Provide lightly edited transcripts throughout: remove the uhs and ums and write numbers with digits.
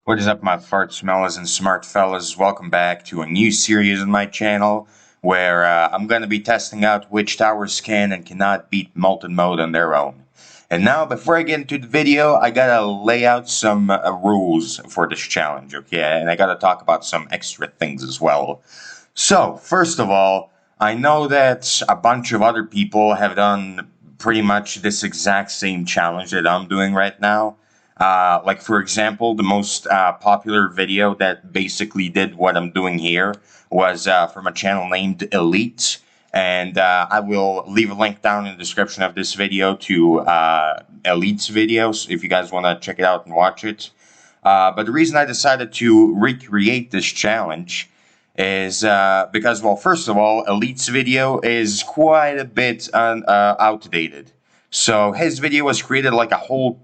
What is up, my fart smellers and smart fellas? Welcome back to a new series on my channel where I'm going to be testing out which towers can and cannot beat Molten mode on their own. And now, before I get into the video, I gotta lay out some rules for this challenge, okay? And I gotta talk about some extra things as well. So, first of all, I know that a bunch of other people have done pretty much this exact same challenge that I'm doing right now. Like, for example, the most popular video that basically did what I'm doing here was from a channel named Elite. And I will leave a link down in the description of this video to Elite's videos if you guys want to check it out and watch it. But the reason I decided to recreate this challenge is because, well, first of all, Elite's video is quite a bit outdated. So his video was created like a whole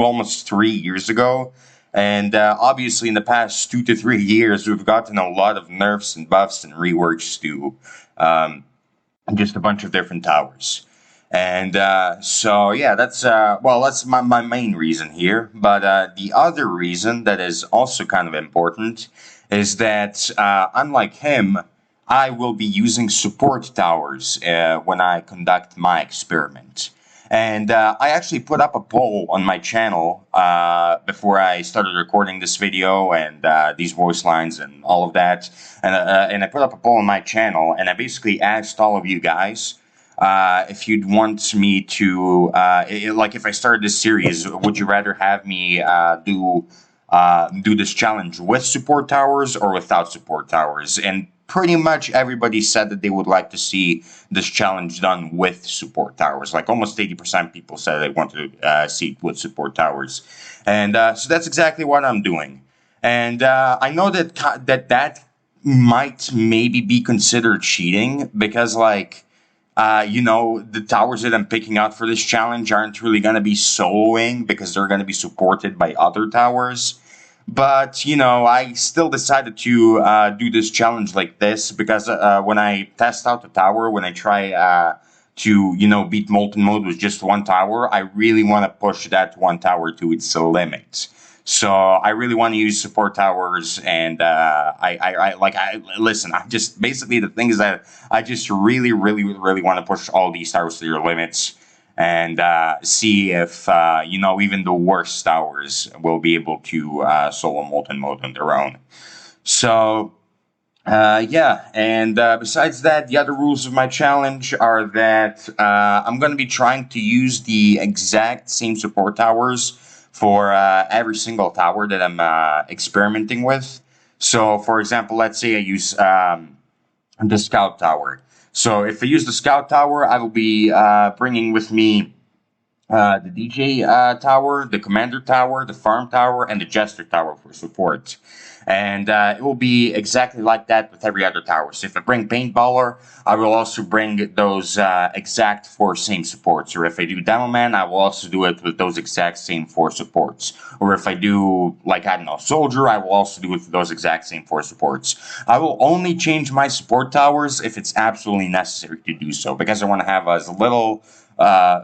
almost 3 years ago. And obviously in the past 2 to 3 years, we've gotten a lot of nerfs and buffs and reworks to just a bunch of different towers. And so, yeah, that's my main reason here. But the other reason that is also kind of important is that unlike him, I will be using support towers when I conduct my experiment. And I actually put up a poll on my channel before I started recording this video and these voice lines and all of that. And I put up a poll on my channel, and I basically asked all of you guys if you'd want me to, like if I started this series, would you rather have me do this challenge with support towers or without support towers? And pretty much everybody said that they would like to see this challenge done with support towers. Like almost 80% people said they want to see it with support towers. And so that's exactly what I'm doing. And I know that might maybe be considered cheating because, like, the towers that I'm picking out for this challenge aren't really going to be soloing because they're going to be supported by other towers. But, I still decided to do this challenge like this because when I test out the tower, when I try to, beat Molten mode with just one tower, I really want to push that one tower to its limit. So I really want to use support towers, and listen, I just, basically the thing is that I just really want to push all these towers to their limits. And see if, even the worst towers will be able to solo Molten mode on their own. So, yeah. And besides that, the other rules of my challenge are that I'm going to be trying to use the exact same support towers for every single tower that I'm experimenting with. So, for example, let's say I use the Scout Tower. So if I use the Scout Tower, I will be bringing with me the DJ Tower, the Commander Tower, the Farm Tower, and the Jester Tower for support. And it will be exactly like that with every other tower. So if I bring Paintballer, I will also bring those exact 4 same supports. Or if I do Demo Man, I will also do it with those exact same 4 supports. Or if I do, like, I don't know, Soldier, I will also do it with those exact same 4 supports. I will only change my support towers if it's absolutely necessary to do so, because I want to have as little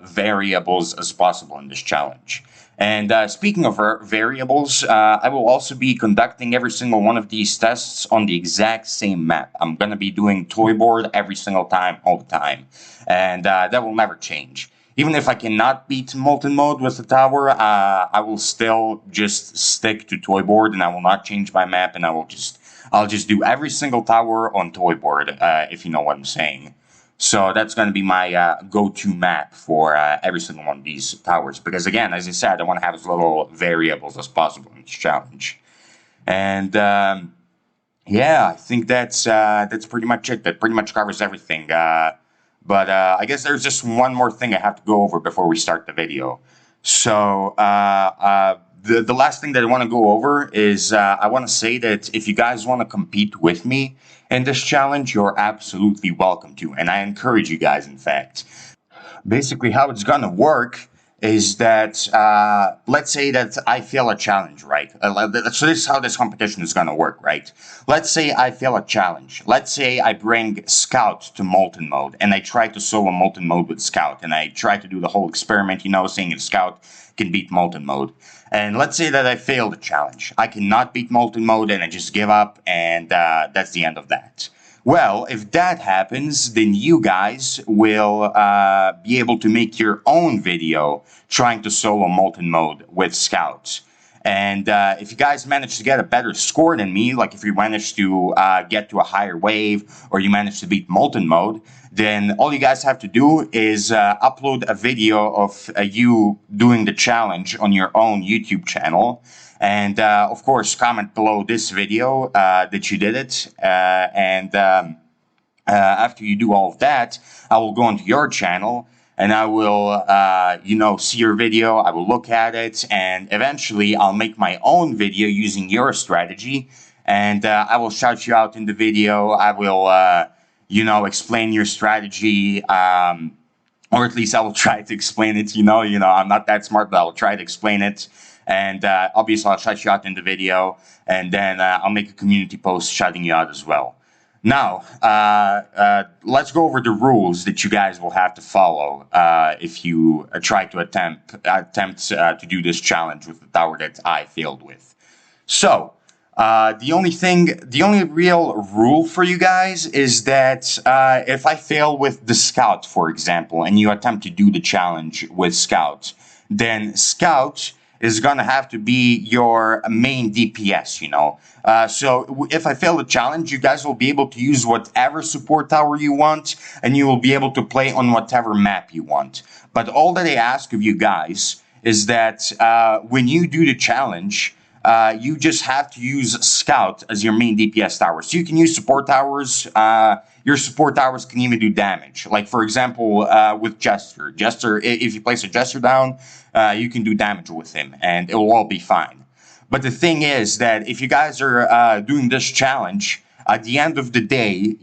variables as possible in this challenge. And speaking of variables, I will also be conducting every single one of these tests on the exact same map. I'm going to be doing toy board every single time, all the time. And that will never change. Even if I cannot beat Molten mode with the tower, I will still just stick to toy board, and I will not change my map, and I'll just do every single tower on toy board, if you know what I'm saying. So that's going to be my go-to map for every single one of these towers. Because again, as I said, I want to have as little variables as possible in this challenge. And yeah, I think that's pretty much it. That pretty much covers everything. But I guess there's just one more thing I have to go over before we start the video. So the last thing that I want to go over is I want to say that if you guys want to compete with me in this challenge, you're absolutely welcome to, and I encourage you guys, in fact. Basically, how it's gonna work is that let's say that I fail a challenge, right? So this is how this competition is gonna work, right? Let's say I fail a challenge. Let's say I bring Scout to Molten mode, and I try to solo Molten mode with Scout, and I try to do the whole experiment, saying if Scout can beat Molten mode. And let's say that I fail the challenge. I cannot beat Molten mode, and I just give up, and that's the end of that. Well, if that happens, then you guys will be able to make your own video trying to solo Molten mode with Scouts. And if you guys manage to get a better score than me, like if you manage to get to a higher wave or you manage to beat Molten mode, then all you guys have to do is upload a video of you doing the challenge on your own YouTube channel. And of course, comment below this video that you did it. After you do all of that, I will go onto your channel and I will, see your video. I will look at it, and eventually I'll make my own video using your strategy. And I will shout you out in the video. I will, explain your strategy. Or at least I will try to explain it. I'm not that smart, but I will try to explain it. And obviously, I'll shout you out in the video, and then I'll make a community post shouting you out as well. Now, let's go over the rules that you guys will have to follow if you try to attempt to do this challenge with the tower that I failed with. So, the only real rule for you guys is that if I fail with the Scout, for example, and you attempt to do the challenge with Scout, then Scout is gonna have to be your main DPS, So if I fail the challenge, you guys will be able to use whatever support tower you want, and you will be able to play on whatever map you want. But all that I ask of you guys is that when you do the challenge, you just have to use Scout as your main DPS tower. So you can use support towers. Your support towers can even do damage. Like, for example, with Jester. Jester, if you place a Jester down, you can do damage with him, and it will all be fine. But the thing is that if you guys are doing this challenge, at the end of the day,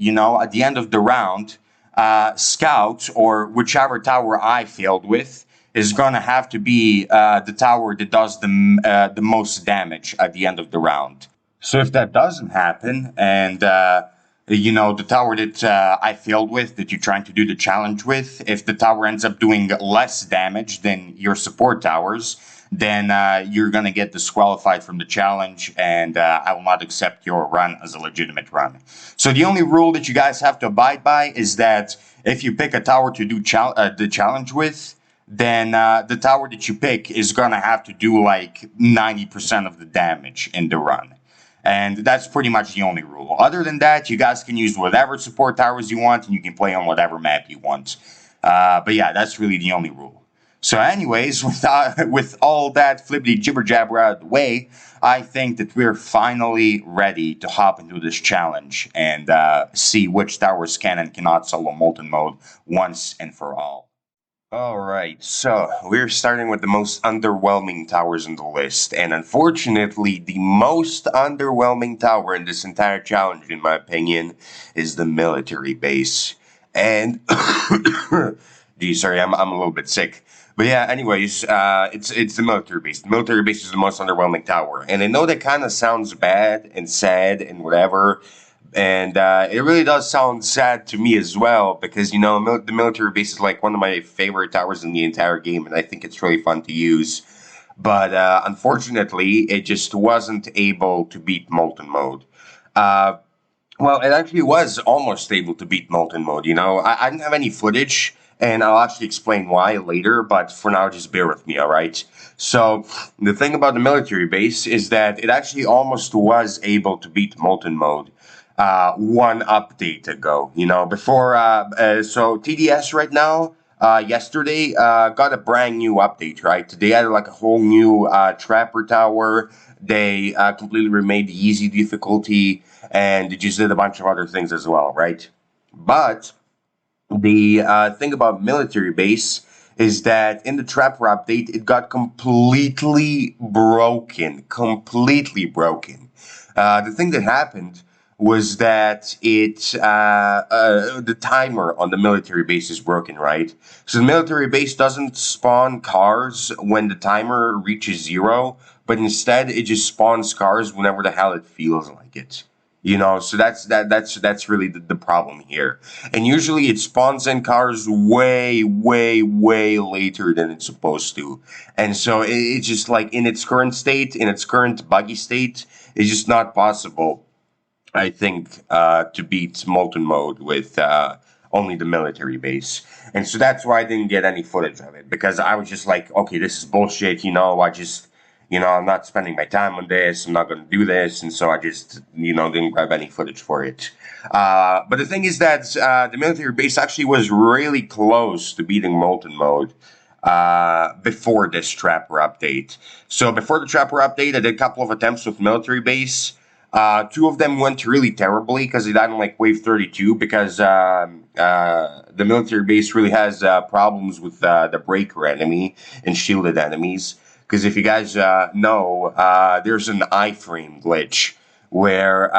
at the end of the round, Scout, or whichever tower I failed with, is going to have to be the tower that does the most damage at the end of the round. So if that doesn't happen, and the tower that I failed with, that you're trying to do the challenge with, if the tower ends up doing less damage than your support towers, then you're going to get disqualified from the challenge, and I will not accept your run as a legitimate run. So the only rule that you guys have to abide by is that if you pick a tower to do the challenge with, then the tower that you pick is going to have to do like 90% of the damage in the run. And that's pretty much the only rule. Other than that, you guys can use whatever support towers you want, and you can play on whatever map you want. But yeah, that's really the only rule. So anyways, with all that flippity jibber jabber out of the way, I think that we're finally ready to hop into this challenge and see which towers can and cannot solo Molten mode once and for all. Alright, so we're starting with the most underwhelming towers on the list, and unfortunately the most underwhelming tower in this entire challenge, in my opinion, is the military base. And, geez, sorry, I'm a little bit sick. But yeah, anyways, it's the military base. The military base is the most underwhelming tower, and I know that kind of sounds bad and sad and whatever, and it really does sound sad to me as well, because, the military base is like one of my favorite towers in the entire game, and I think it's really fun to use. But unfortunately, it just wasn't able to beat Molten mode. Well, it actually was almost able to beat Molten mode, I didn't have any footage, and I'll actually explain why later, but for now, just bear with me, alright? So, the thing about the military base is that it actually almost was able to beat Molten mode. One update ago, before, so TDS right now, yesterday, got a brand new update, right? They added like a whole new, Trapper Tower. They, completely remade the easy difficulty, and they just did a bunch of other things as well, right? But the, thing about military base is that in the Trapper update, it got completely broken. The thing that happened was that the timer on the military base is broken, right? So the military base doesn't spawn cars when the timer reaches zero, but instead it just spawns cars whenever the hell it feels like it. So that's really the problem here. And usually it spawns in cars way, way, way later than it's supposed to. And so it's just like in its current state, in its current buggy state, it's just not possible, I think, to beat Molten mode with only the military base. And so that's why I didn't get any footage of it, because I was just like, okay, this is bullshit, I'm not spending my time on this, I'm not going to do this, and so I just, didn't grab any footage for it. But the thing is that the military base actually was really close to beating Molten mode before this Trapper update. So before the Trapper update, I did a couple of attempts with military base. Two of them went really terribly because they died on like wave 32 because the military base really has problems with the breaker enemy and shielded enemies. Because if you guys know, there's an iframe glitch where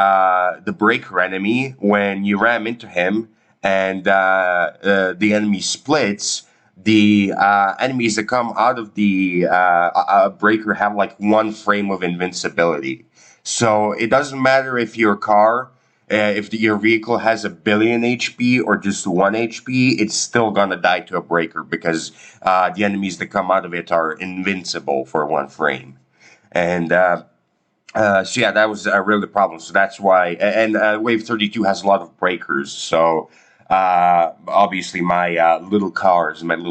the breaker enemy, when you ram into him and the enemy splits, the enemies that come out of the breaker have like one frame of invincibility. So it doesn't matter if your car, your vehicle has 1,000,000,000 HP or just 1 HP, it's still gonna die to a breaker because the enemies that come out of it are invincible for one frame. And so yeah, that was really the problem. So that's why, and Wave 32 has a lot of breakers. So obviously my little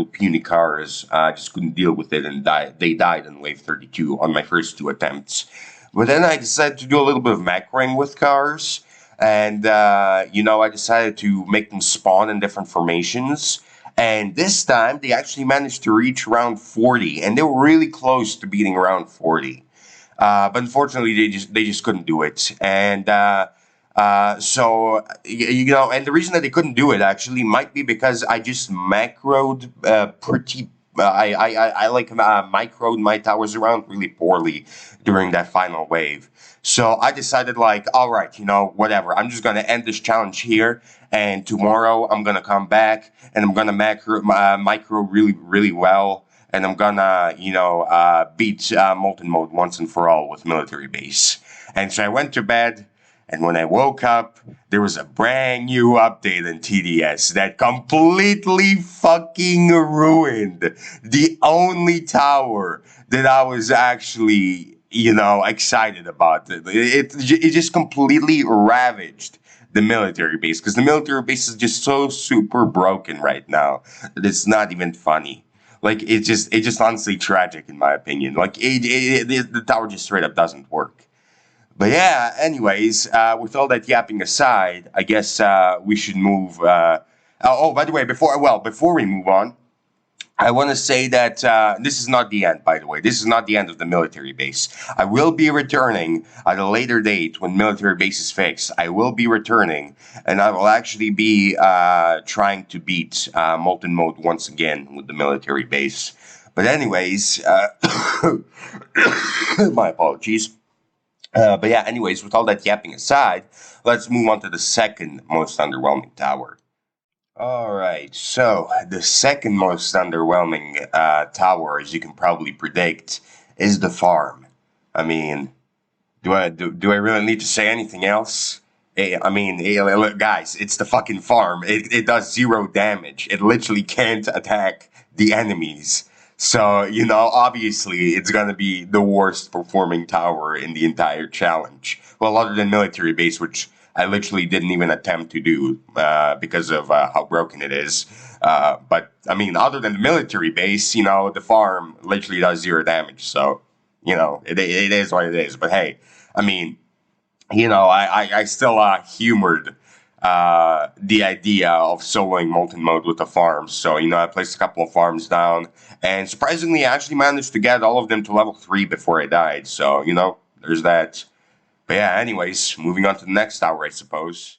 puny cars just couldn't deal with it and they died in Wave 32 on my first two attempts. But then I decided to do a little bit of macroing with cars. And, I decided to make them spawn in different formations. And this time, they actually managed to reach round 40. And they were really close to beating round 40. But unfortunately, they just couldn't do it. And so, and the reason that they couldn't do it, actually, might be because I just macroed pretty I microed my towers around really poorly during that final wave. So I decided like, all right, whatever. I'm just going to end this challenge here. And tomorrow I'm going to come back and I'm going to micro really, really well. And I'm going to, beat Molten mode once and for all with military base. And so I went to bed. And when I woke up, there was a brand new update in TDS that completely fucking ruined the only tower that I was actually, excited about. It just completely ravaged the military base because the military base is just so super broken right now that it's not even funny. Like, it's just honestly tragic in my opinion. Like, the tower just straight up doesn't work. But yeah, anyways, with all that yapping aside, I guess we should move. By the way, before we move on, I want to say that this is not the end, by the way. This is not the end of the military base. I will be returning at a later date when military base is fixed. I will be returning, and I will actually be trying to beat Molten mode once again with the military base. But anyways, my apologies. But yeah, anyways, with all that yapping aside, let's move on to the second most underwhelming tower. Alright, so the second most underwhelming tower, as you can probably predict, is the farm. I mean, do I really need to say anything else? Look, guys, it's the fucking farm. It does 0 damage. It literally can't attack the enemies. So, obviously, it's going to be the worst performing tower in the entire challenge. Well, other than military base, which I literally didn't even attempt to do because of how broken it is. But, other than the military base, the farm literally does 0 damage. So, it is what it is. But hey, I still humored the idea of soloing Molten mode with the farms. So, I placed a couple of farms down. And surprisingly, I actually managed to get all of them to level 3 before I died. So, there's that. But yeah, anyways, moving on to the next tower, I suppose.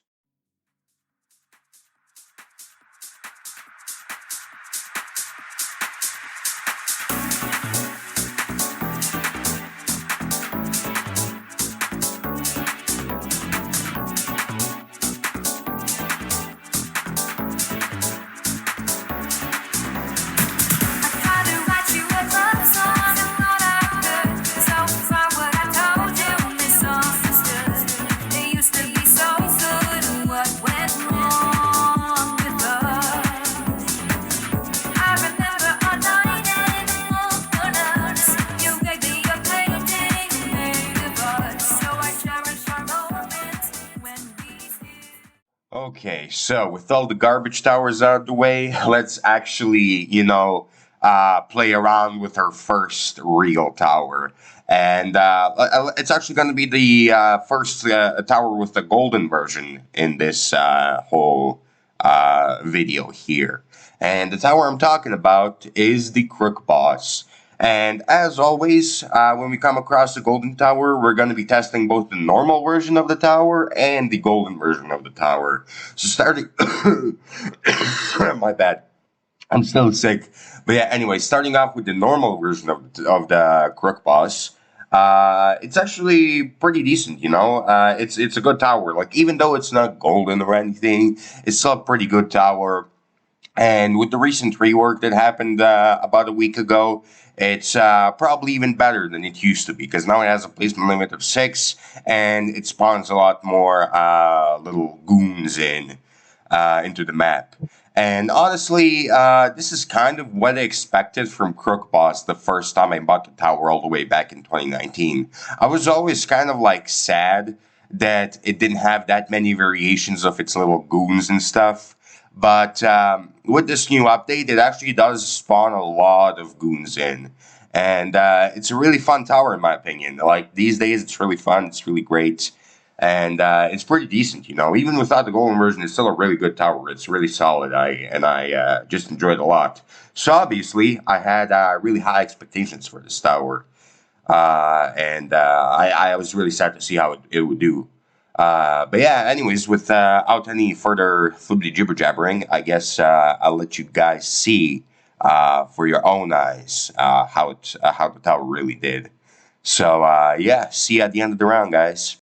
Okay, so with all the garbage towers out of the way, let's actually, play around with our first real tower. And it's actually going to be the first tower with the golden version in this whole video here. And the tower I'm talking about is the Crook Boss. And as always, when we come across the Golden Tower, we're going to be testing both the normal version of the tower and the golden version of the tower. So starting... My bad. I'm still sick. But yeah, anyway, starting off with the normal version of the Crook Boss, it's actually pretty decent, it's a good tower. Like, even though it's not golden or anything, it's still a pretty good tower. And with the recent rework that happened about a week ago, it's probably even better than it used to be, because now it has a placement limit of 6, and it spawns a lot more little goons into the map. And honestly, this is kind of what I expected from Crook Boss the first time I bought the tower all the way back in 2019. I was always kind of like sad that it didn't have that many variations of its little goons and stuff. But with this new update, it actually does spawn a lot of goons in. And it's a really fun tower, in my opinion. Like, these days, it's really fun. It's really great. And it's pretty decent, Even without the golden version, it's still a really good tower. It's really solid. I just enjoyed it a lot. So, obviously, I had really high expectations for this tower. I was really sad to see how it would do. But yeah, anyways, without any further flippity jibber jabbering, I guess I'll let you guys see for your own eyes how the tower really did. So yeah, see you at the end of the round, guys.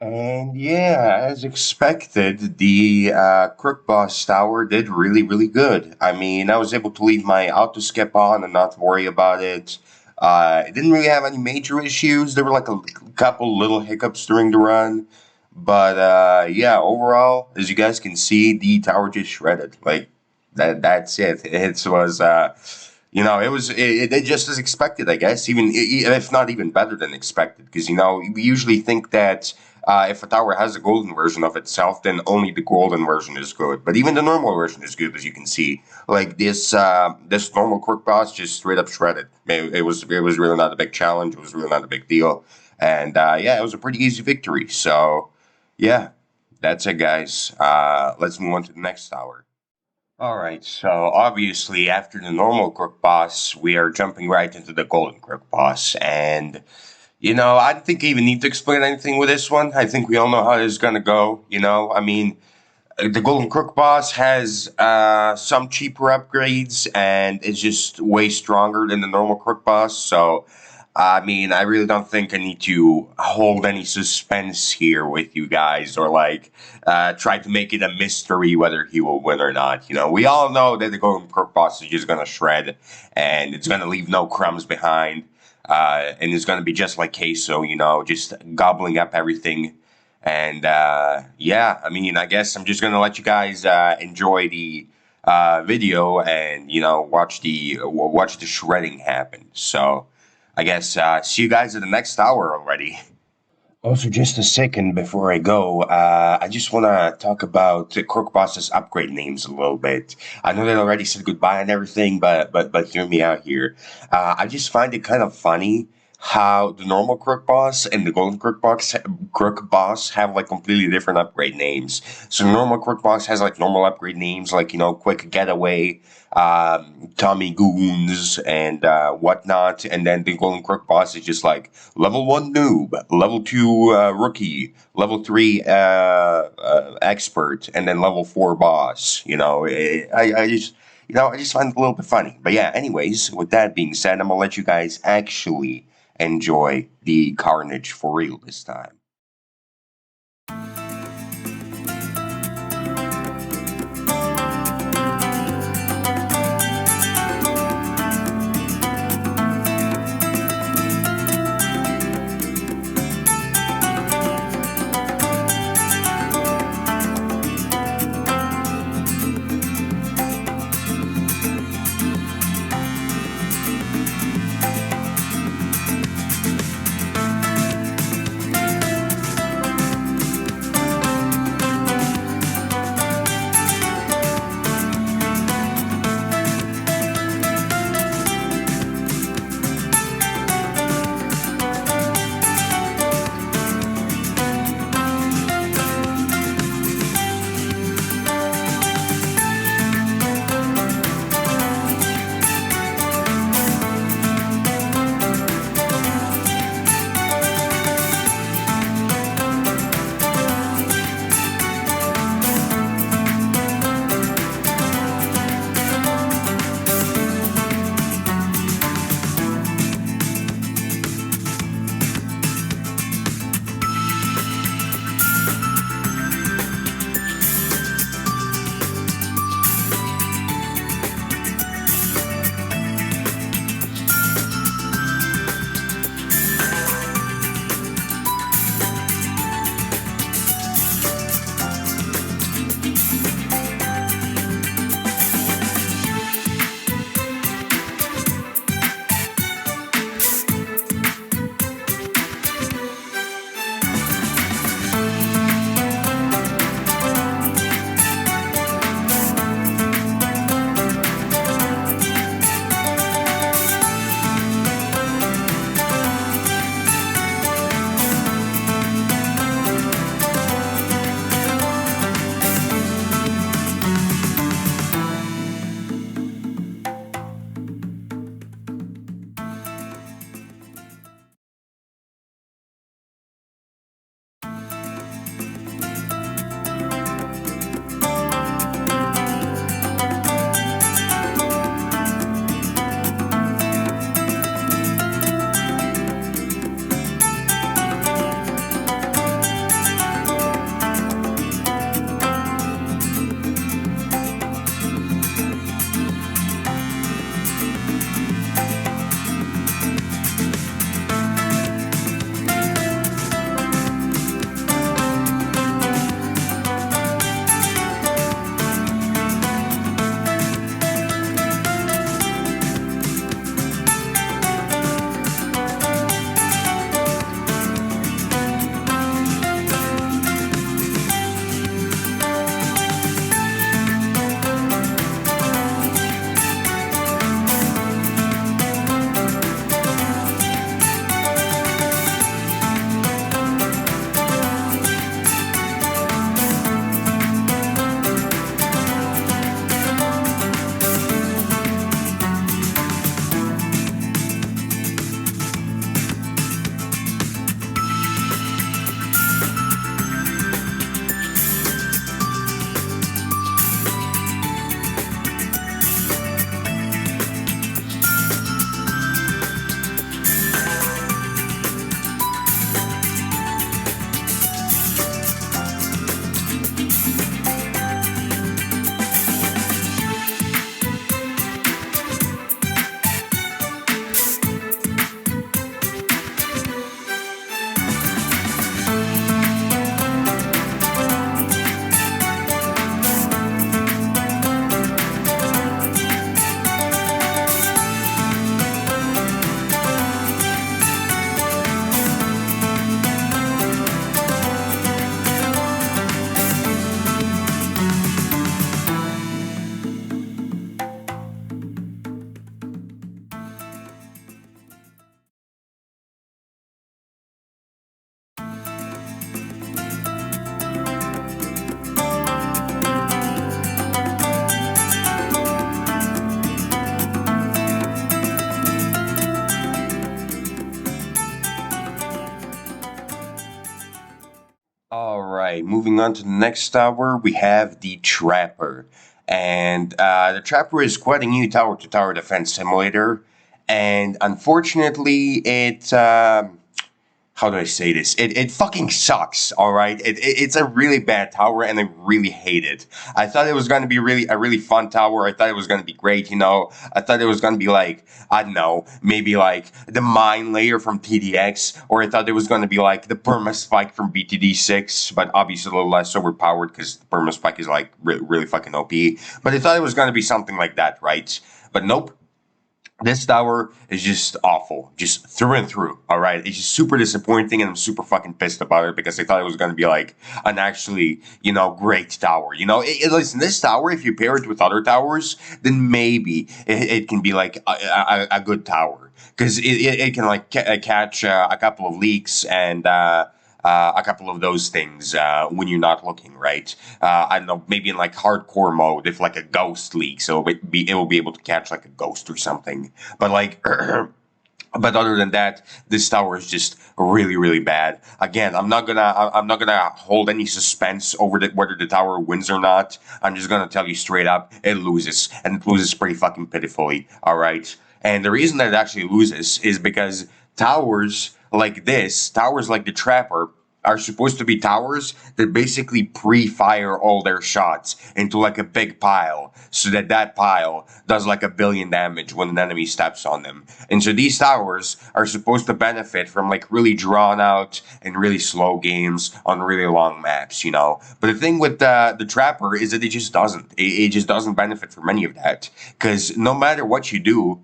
And yeah, as expected, the Crook Boss Tower did really, really good. I mean, I was able to leave my auto skip on and not worry about it. It didn't really have any major issues. There were like a couple little hiccups during the run. But yeah, overall, as you guys can see, the tower just shredded. Like that's it. It was it did just as expected, I guess. Even if not even better than expected, because we usually think that if a tower has a golden version of itself, then only the golden version is good. But even the normal version is good, as you can see. Like this normal quirk boss just straight up shredded. It was really not a big challenge. It was really not a big deal, and yeah, it was a pretty easy victory. So yeah, that's it, guys. Let's move on to the next tower. All right, so obviously after the normal crook boss, we are jumping right into the golden crook boss, and I don't think I even need to explain anything with this one. I think we all know how this is gonna go. I mean, the golden crook boss has some cheaper upgrades and is just way stronger than the normal crook boss. So, I mean, I really don't think I need to hold any suspense here with you guys or like try to make it a mystery whether he will win or not. We all know that the golden crook boss is just gonna shred and it's gonna leave no crumbs behind. And it's gonna be just like queso, just gobbling up everything. And yeah, I mean, I guess I'm just gonna let you guys enjoy the video and watch the shredding happen. So I guess see you guys in the next hour already. Also, just a second before I go, I just want to talk about Crook Boss's upgrade names a little bit. I know they already said goodbye and everything, but hear me out here. I just find it kind of funny how the normal Crook Boss and the Golden Crook Boss have like completely different upgrade names. So the normal Crook Boss has like normal upgrade names like Quick Getaway, Tommy Goons, and whatnot, and then the Golden Crook Boss is just like level 1 noob, level 2 rookie, level 3 expert, and then level 4 boss. I just find it a little bit funny. But yeah, anyways, with that being said, I'm gonna let you guys actually enjoy the carnage for real this time. Alright, moving on to the next tower, we have the Trapper. And the Trapper is quite a new tower to tower defense simulator. And unfortunately, how do I say this? It fucking sucks, all right? It's a really bad tower, and I really hate it. I thought it was going to be a really fun tower. I thought it was going to be great, you know. I thought it was going to be like, I don't know, maybe like the mine layer from TDX, or I thought it was going to be like the perma spike from BTD6, but obviously a little less overpowered because the perma spike is like really fucking OP. But I thought it was going to be something like that, right? But nope. This tower is just awful, just through and through. All right, it's just super disappointing, and I'm super fucking pissed about it because I thought it was going to be like an actually, great tower. Listen, this tower, if you pair it with other towers, then maybe it can be like a good tower because it can like catch a couple of leaks and. A couple of those things when you're not looking, right? I don't know, maybe in like hardcore mode, if like a ghost leaks, it will be able to catch like a ghost or something. But like, but other than that, this tower is just really, really bad. Again, I'm not gonna hold any suspense over whether the tower wins or not. I'm just gonna tell you straight up, it loses, and it loses pretty fucking pitifully. All right, and the reason that it actually loses is because towers like the Trapper, are supposed to be towers that basically pre-fire all their shots into like a big pile so that pile does like 1 billion damage when an enemy steps on them. And so these towers are supposed to benefit from like really drawn out and really slow games on really long maps, you know. But the thing with the Trapper is that it just doesn't. It just doesn't benefit from any of that because no matter what you do,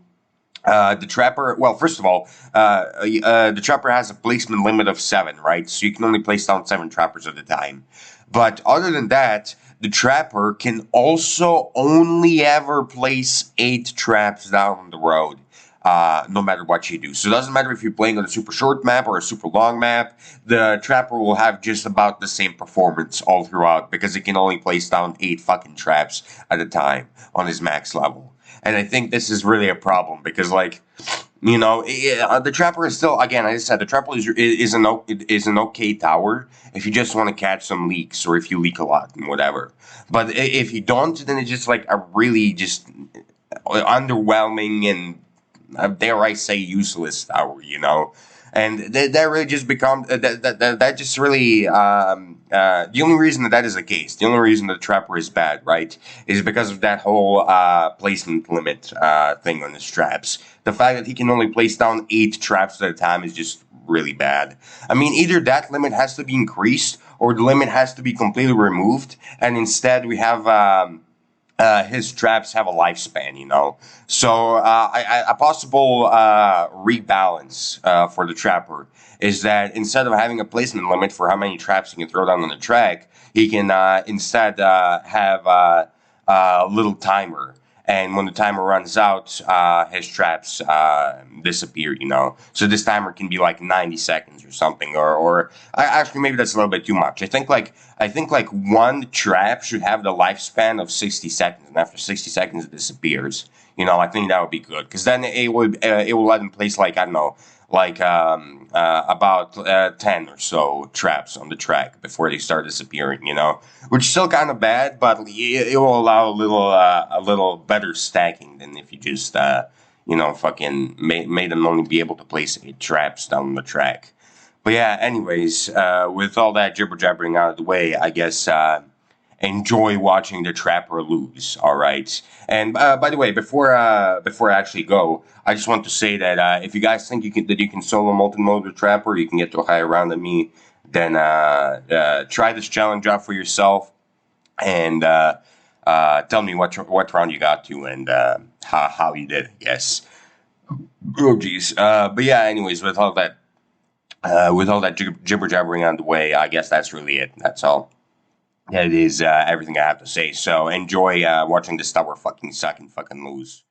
the Trapper, well, first of all, the Trapper has a placement limit of 7, right? So you can only place down 7 Trappers at a time. But other than that, the Trapper can also only ever place 8 traps down the road. No matter what you do. So it doesn't matter if you're playing on a super short map or a super long map, the Trapper will have just about the same performance all throughout because it can only place down 8 fucking traps at a time on his max level. And I think this is really a problem because, like, the Trapper is still, again, as I said, the Trapper is an okay tower if you just want to catch some leaks or if you leak a lot and whatever. But if you don't, then it's just like a really just underwhelming and dare I say useless tower, you know. And that really just becomes that just really the only reason that is the case, the only reason the Trapper is bad, right, is because of that whole placement limit thing on his traps. The fact that he can only place down 8 traps at a time is just really bad. I mean, either that limit has to be increased or the limit has to be completely removed, and instead we have. His traps have a lifespan, you know. So a possible rebalance for the Trapper is that instead of having a placement limit for how many traps he can throw down on the track, he can instead have a little timer. And when the timer runs out, his traps disappear, you know. So this timer can be like 90 seconds or something, or actually maybe that's a little bit too much. I think like one trap should have the lifespan of 60 seconds, and after 60 seconds it disappears. You know, I think that would be good because then it will let him place like I don't know, like about 10 or so traps on the track before they start disappearing. You know, which is still kind of bad, but it will allow a little better stacking than if you just fucking made them only be able to place 8 traps down the track. But yeah, anyways, with all that jibber jabbering out of the way, I guess enjoy watching the Trapper lose. All right. And by the way, before I actually go, I just want to say that if you guys think you can solo Molten mode with Trapper, you can get to a higher round than me. Then try this challenge out for yourself, and tell me what round you got to and how you did. Yes. Oh geez. But yeah. Anyways, with all that jibber jabbering on the way, I guess that's really it. That's all. That is everything I have to say. So enjoy watching this tower fucking suck and fucking lose.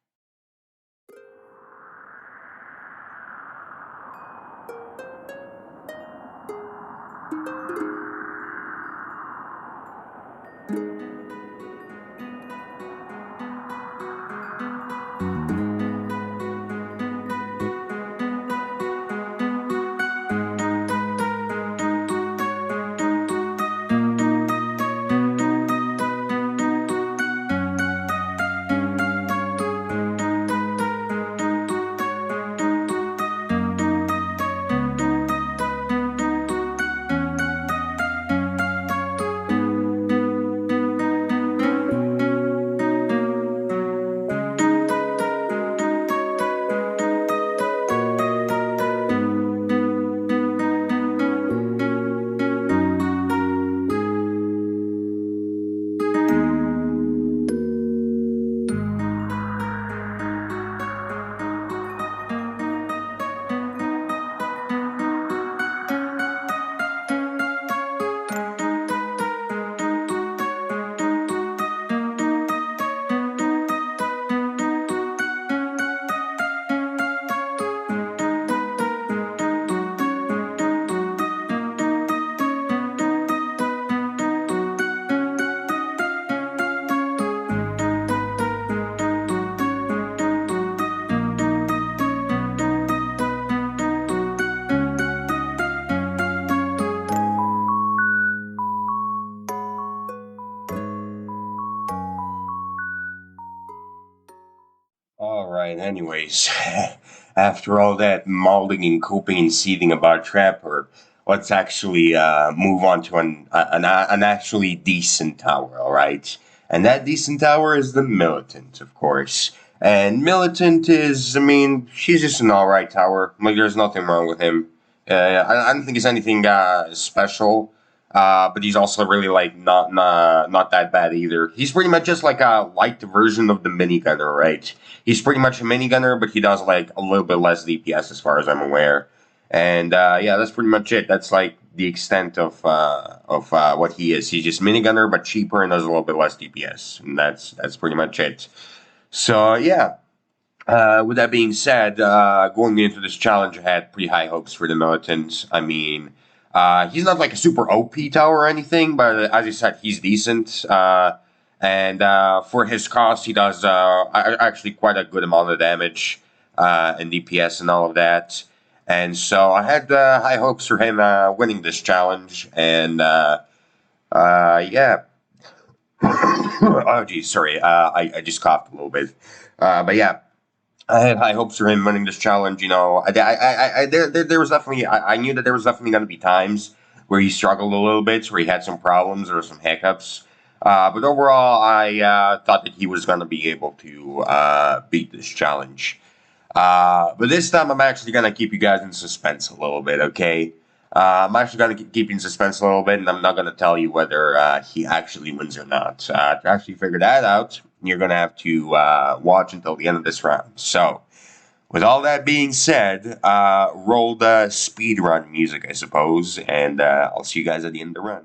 Alright, anyways, after all that molding and coping and seething about Trapper, let's actually move on to an actually decent tower, alright? And that decent tower is the Militant, of course. And Militant is, I mean, she's just an alright tower. Like, there's nothing wrong with him. I don't think it's anything special. But he's also really like not that bad either. He's pretty much just like a light version of the minigunner, right? He's pretty much a minigunner, but he does like a little bit less DPS as far as I'm aware. And yeah, that's pretty much it. That's like the extent of what he is. He's just minigunner, but cheaper and does a little bit less DPS, and that's pretty much it. So yeah. With that being said, going into this challenge, I had pretty high hopes for the Militants. I mean, he's not like a super OP tower or anything, but as I said, he's decent. And for his cost, he does actually quite a good amount of damage and DPS and all of that. And so I had high hopes for him winning this challenge. And yeah. Oh, geez, sorry. I just coughed a little bit. But yeah. I had high hopes for him winning this challenge. You know, there was definitely, I knew that there was definitely going to be times where he struggled a little bit, where he had some problems or some hiccups. But overall, I thought that he was going to be able to beat this challenge. But this time, I'm actually going to keep you guys in suspense a little bit, okay? I'm actually going to keep you in suspense a little bit, and I'm not going to tell you whether he actually wins or not. To actually figure that out, you're going to have to watch until the end of this round. So, with all that being said, roll the speedrun music, I suppose, and I'll see you guys at the end of the run.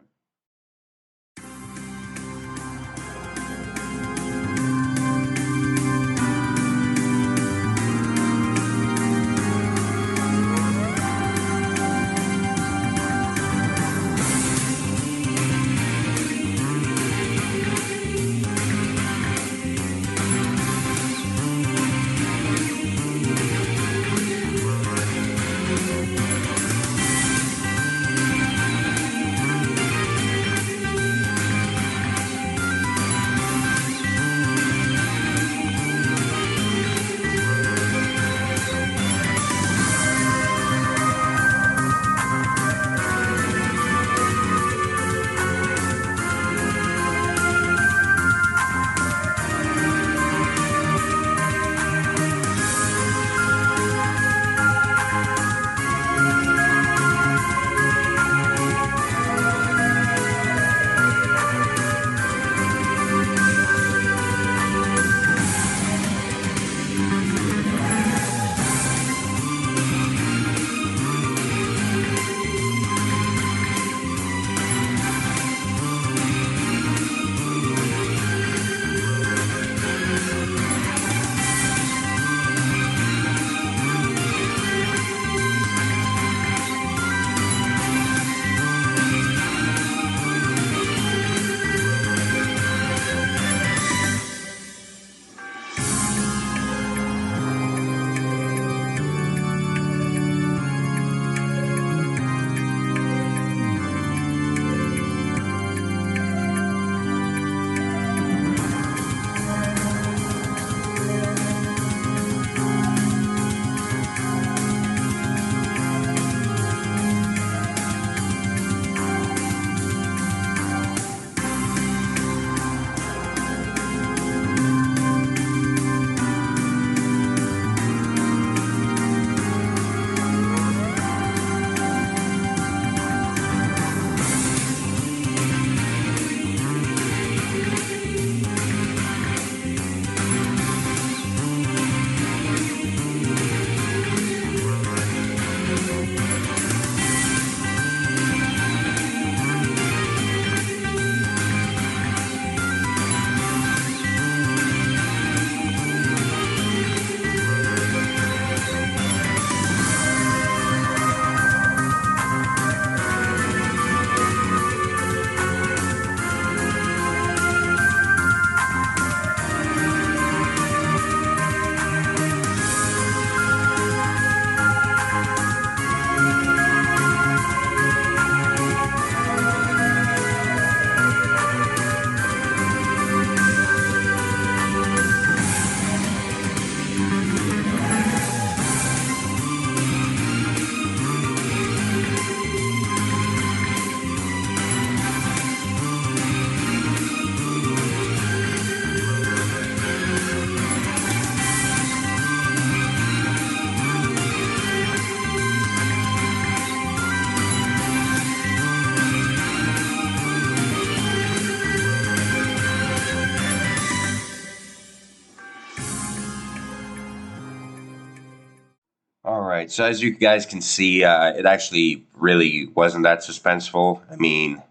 right, so as you guys can see, it actually really wasn't that suspenseful. I mean,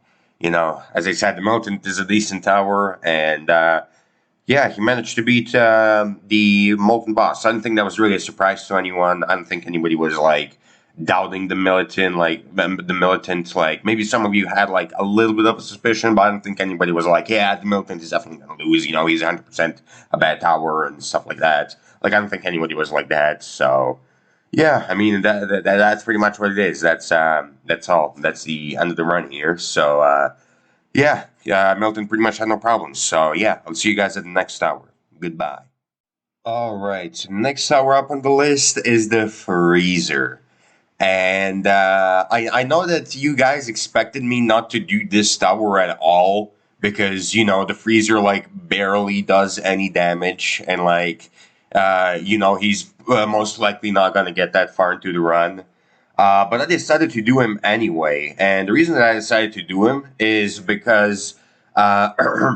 as I said, the Molten is a decent tower, and yeah, he managed to beat the Molten boss. I don't think that was really a surprise to anyone. I don't think anybody was like doubting the militant, the militant. Like maybe some of you had like a little bit of a suspicion, but I don't think anybody was like, yeah, the militant is definitely gonna lose. He's 100% a bad tower and stuff like that. Like I don't think anybody was like that. So yeah, I mean that's pretty much what it is. That's all. That's the end of the run here. So yeah, Milton pretty much had no problems. So yeah, I'll see you guys at the next tower. Goodbye. All right, so next tower up on the list is the freezer. And I know that you guys expected me not to do this tower at all because the freezer like barely does any damage and like he's most likely not gonna get that far into the run. But I decided to do him anyway, and the reason that I decided to do him is because I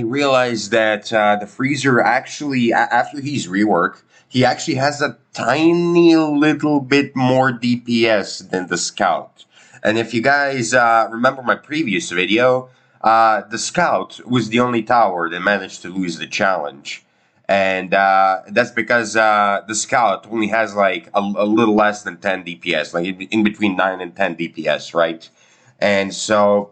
realized that the freezer actually, after his rework, he actually has a tiny little bit more DPS than the scout. And if you guys remember my previous video, the scout was the only tower that managed to lose the challenge. And that's because the scout only has like a little less than 10 DPS, like in between 9 and 10 DPS, right? And so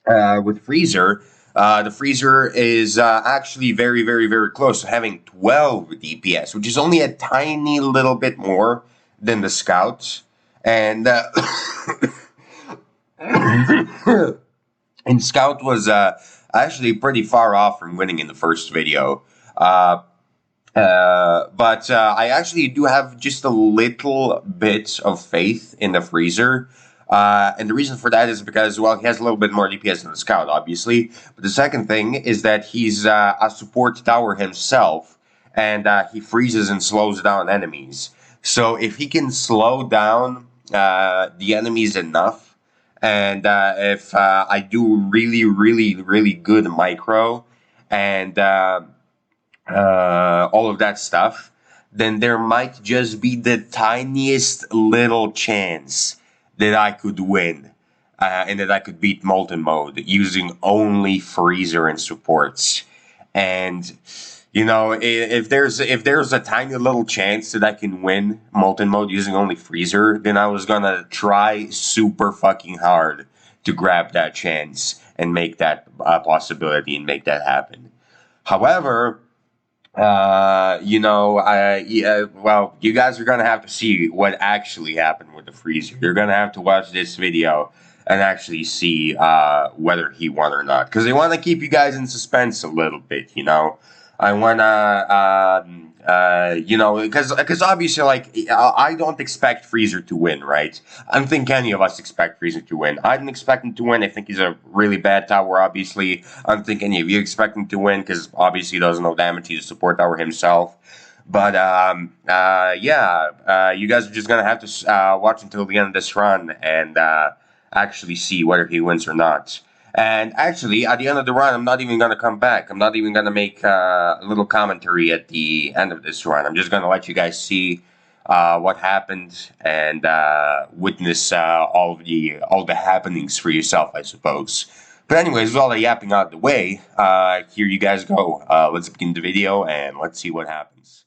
with Freezer, the Freezer is actually very, very, very close to having 12 DPS, which is only a tiny little bit more than the Scout. And and Scout was actually pretty far off from winning in the first video. But I actually do have just a little bit of faith in the Freezer. And the reason for that is because, well, he has a little bit more DPS than the Scout, obviously. But the second thing is that he's a support tower himself, and he freezes and slows down enemies. So if he can slow down the enemies enough, and if I do really, really, really good micro, and all of that stuff, then there might just be the tiniest little chance that I could win and that I could beat Molten mode using only Freezer and supports. And if there's a tiny little chance that I can win Molten mode using only Freezer, then I was gonna try super fucking hard to grab that chance and make that a possibility and make that happen. However, well, you guys are gonna have to see what actually happened with the Freezer. You're gonna have to watch this video and actually see whether he won or not, because I want to keep you guys in suspense a little bit. I want to, because obviously, like, I don't expect Freezer to win, right? I don't think any of us expect Freezer to win. I didn't expect him to win. I think he's a really bad tower, obviously. I don't think any of you expect him to win, because obviously he doesn't know damage. He's a support tower himself. But, you guys are just going to have to watch until the end of this run and actually see whether he wins or not. And actually, at the end of the run, I'm not even going to come back. I'm not even going to make a little commentary at the end of this run. I'm just going to let you guys see what happened and witness all the happenings for yourself, I suppose. But anyways, with all the yapping out of the way, here you guys go. Let's begin the video and let's see what happens.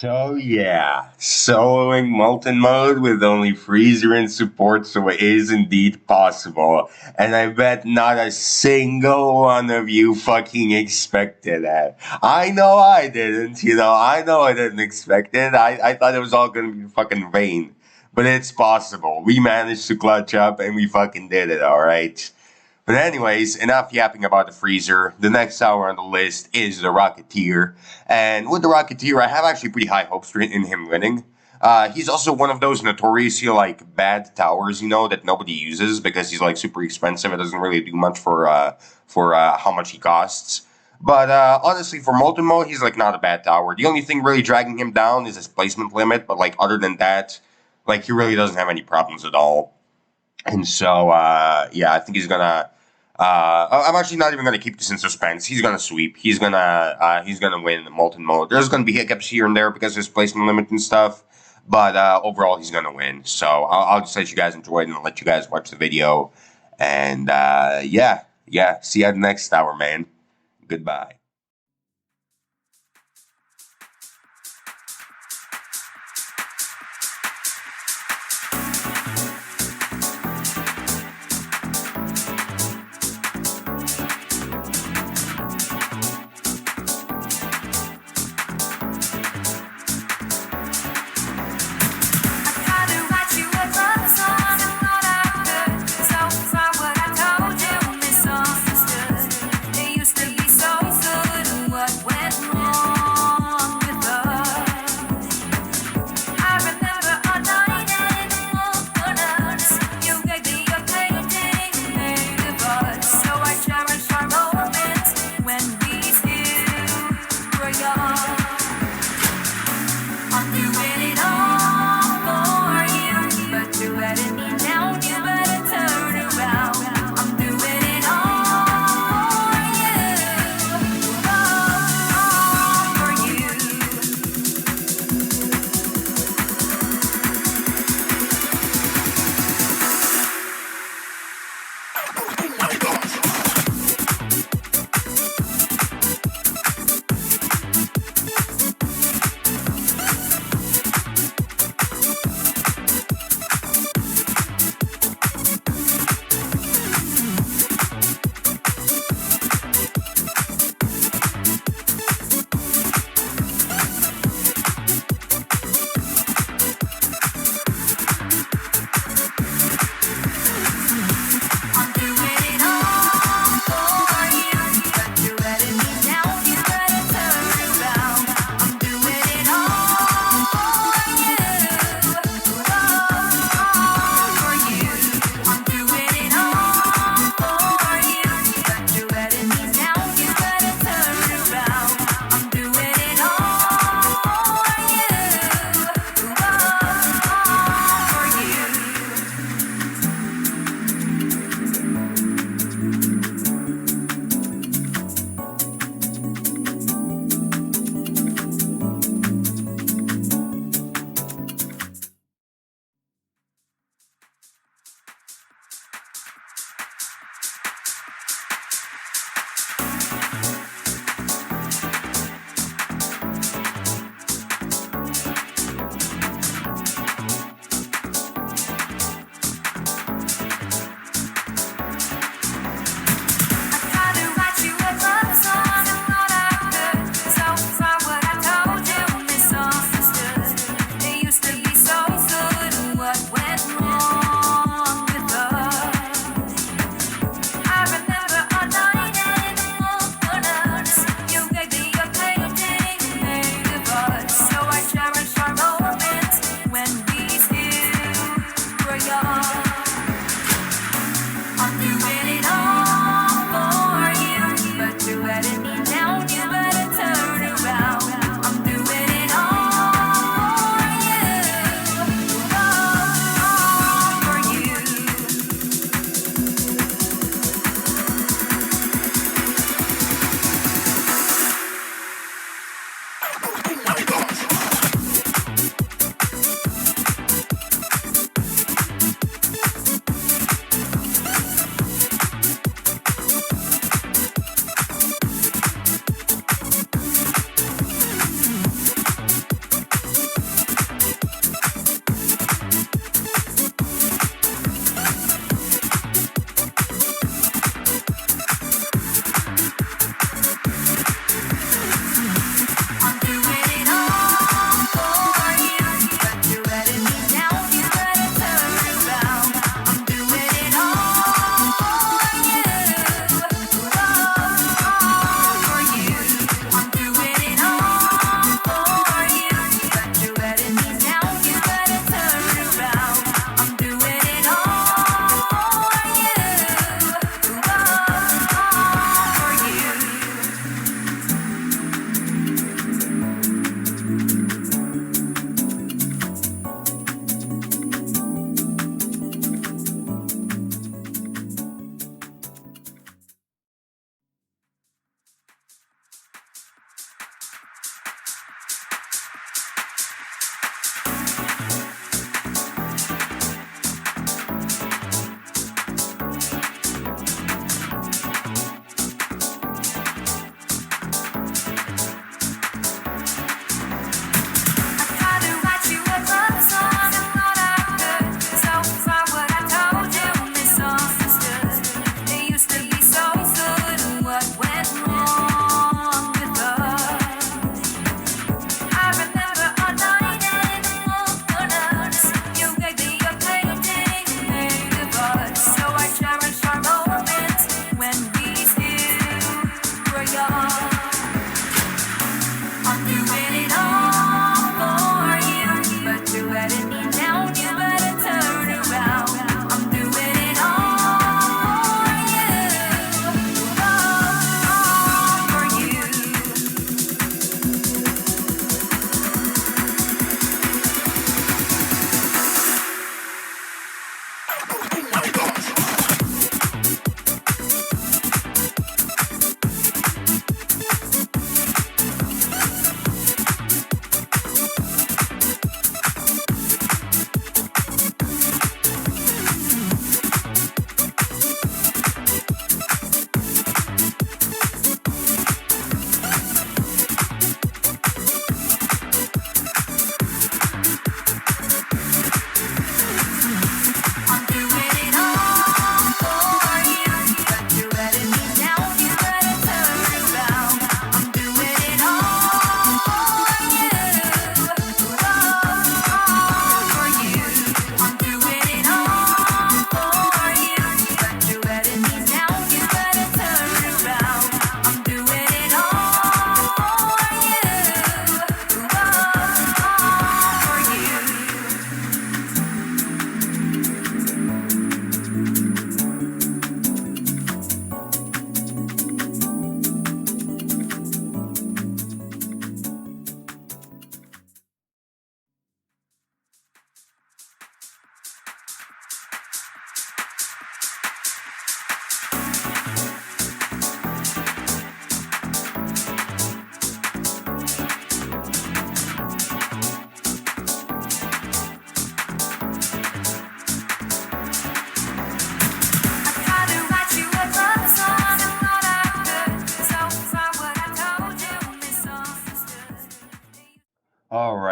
So yeah, soloing Molten mode with only freezer and support so is indeed possible. And I bet not a single one of you fucking expected that. I know I didn't, I know I didn't expect it. I thought it was all gonna be fucking vain. But it's possible. We managed to clutch up and we fucking did it, alright? But anyways, enough yapping about the freezer. The next tower on the list is the Rocketeer. And with the Rocketeer, I have actually pretty high hopes in him winning. He's also one of those notoriously like bad towers, that nobody uses because he's like super expensive. It doesn't really do much for how much he costs. But honestly, for Molten Mode, he's like not a bad tower. The only thing really dragging him down is his placement limit. But like other than that, like he really doesn't have any problems at all. And so, yeah, I think he's gonna. I'm actually not even gonna keep this in suspense. He's gonna sweep. He's gonna win the Molten Mode. There's gonna be hiccups here and there because of his placement limit and stuff, but overall he's gonna win. So I'll just let you guys enjoy it and let you guys watch the video. And yeah. See you at the next hour, man. Goodbye. So far what I told you misunderstood. It used to be so good.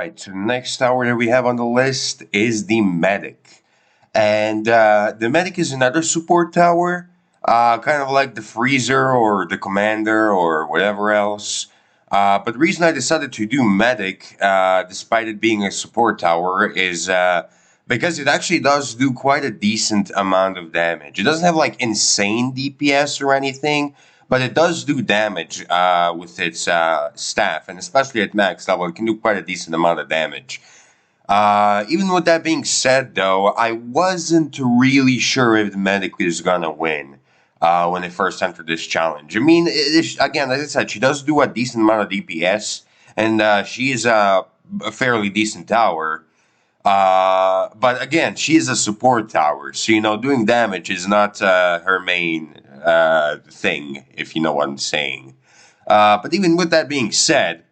right, so the next tower that we have on the list is the medic. And the medic is another support tower, kind of like the freezer or the commander or whatever else. But the reason I decided to do medic, despite it being a support tower, is because it actually does do quite a decent amount of damage. It doesn't have like insane DPS or anything, but it does do damage with its staff, and especially at max level, it can do quite a decent amount of damage. Even with that being said, though, I wasn't really sure if the medic is gonna win when it first entered this challenge. I mean, again, as I said, she does do a decent amount of DPS, and she is a fairly decent tower. But again, she is a support tower, so doing damage is not her main thing, if you know what I'm saying. But even with that being said,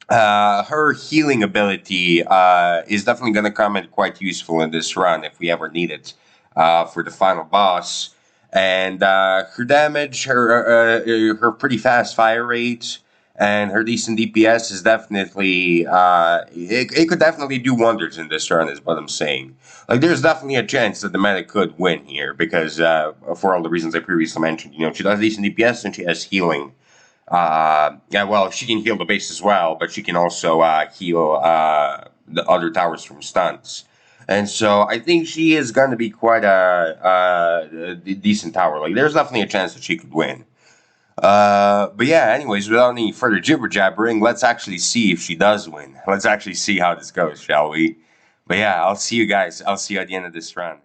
her healing ability is definitely going to come in quite useful in this run if we ever need it for the final boss. And her damage, her pretty fast fire rate, and her decent DPS is definitely it could definitely do wonders in this run, is what I'm saying. Like, there's definitely a chance that the medic could win here because for all the reasons I previously mentioned, she does decent DPS and she has healing. Yeah, well, she can heal the base as well, but she can also heal the other towers from stuns. And so I think she is going to be quite a decent tower. Like, there's definitely a chance that she could win. But yeah, anyways, without any further jibber jabbering, let's actually see if she does win. Let's actually see how this goes, shall we? But yeah, I'll see you guys. I'll see you at the end of this run.